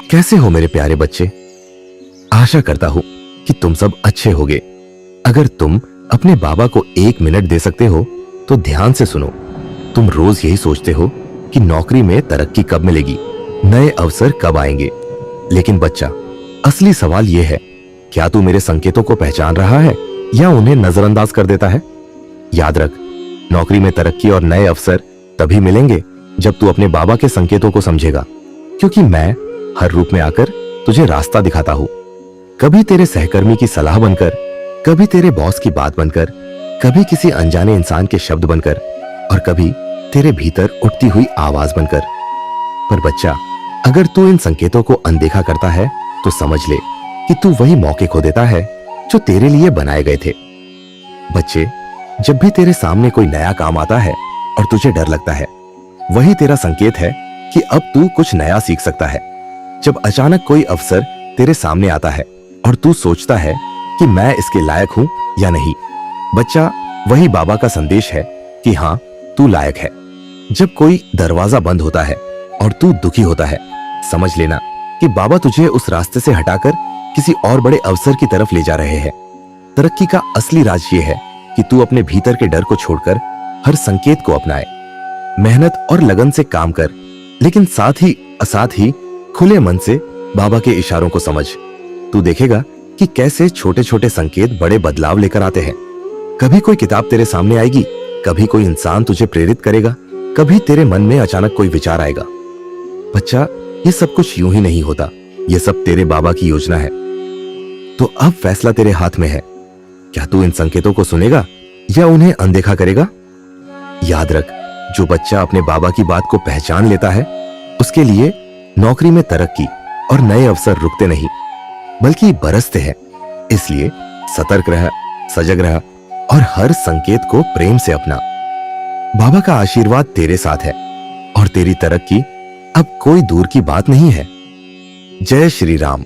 कैसे हो मेरे प्यारे बच्चे? आशा करता हूं कि तुम सब अच्छे होगे। अगर तुम अपने बाबा को 1 मिनट दे सकते हो तो ध्यान से सुनो। तुम रोज यही सोचते हो कि नौकरी में तरक्की कब मिलेगी, नए अवसर कब आएंगे। लेकिन बच्चा, असली सवाल यह है, क्या तू मेरे संकेतों को पहचान रहा है या उन्हें नजरअंदाज कर देता है? याद रख, नौकरी में तरक्की और नए अवसर तभी मिलेंगे जब तू अपने बाबा के संकेतों को समझेगा, क्योंकि मैं हर रूप में आकर तुझे रास्ता दिखाता हूं। कभी तेरे सहकर्मी की सलाह बनकर, कभी तेरे बॉस की बात बनकर, कभी किसी अनजाने इंसान के शब्द बनकर और कभी तेरे भीतर उठती हुई आवाज बनकर। पर बच्चा, अगर तू इन संकेतों को अनदेखा करता है तो समझ ले कि तू वही मौके खो देता है जो तेरे लिए बनाए गए थे। बच्चे, जब भी तेरे सामने कोई नया काम आता है और तुझे डर लगता है, वही तेरा संकेत है कि अब तू कुछ नया सीख सकता है। जब अचानक कोई अवसर तेरे सामने आता है और तू सोचता है कि मैं इसके लायक हूं या नहीं, बच्चा, वही बाबा का संदेश है कि हां, तू लायक है। जब कोई दरवाजा बंद होता है और तू दुखी होता है, समझ लेना कि बाबा तुझे उस रास्ते से हटाकर किसी और बड़े अवसर की तरफ ले जा रहे हैं। तरक्की का असली राज ये है कि तू अपने भीतर के डर को छोड़कर हर संकेत को अपनाए। मेहनत और लगन से काम कर, लेकिन साथ ही खुले मन से बाबा के इशारों को समझ। तू देखेगा कि कैसे छोटे छोटे संकेत बड़े बदलाव लेकर आते हैं। कभी कोई किताब तेरे सामने आएगी, कभी कोई इंसान तुझे प्रेरित करेगा, कभी तेरे मन में अचानक कोई विचार आएगा। बच्चा, ये सब कुछ यूं ही नहीं होता, ये सब तेरे बाबा की योजना है। तो अब फैसला तेरे हाथ में है। क्या तू इन संकेतों को सुनेगा या उन्हें अनदेखा करेगा? याद रख, जो बच्चा अपने बाबा की बात को पहचान लेता है, उसके लिए नौकरी में तरक्की और नए अवसर रुकते नहीं, बल्कि बरसते हैं। इसलिए सतर्क रह, सजग रह और हर संकेत को प्रेम से अपना। बाबा का आशीर्वाद तेरे साथ है और तेरी तरक्की अब कोई दूर की बात नहीं है। जय श्री राम।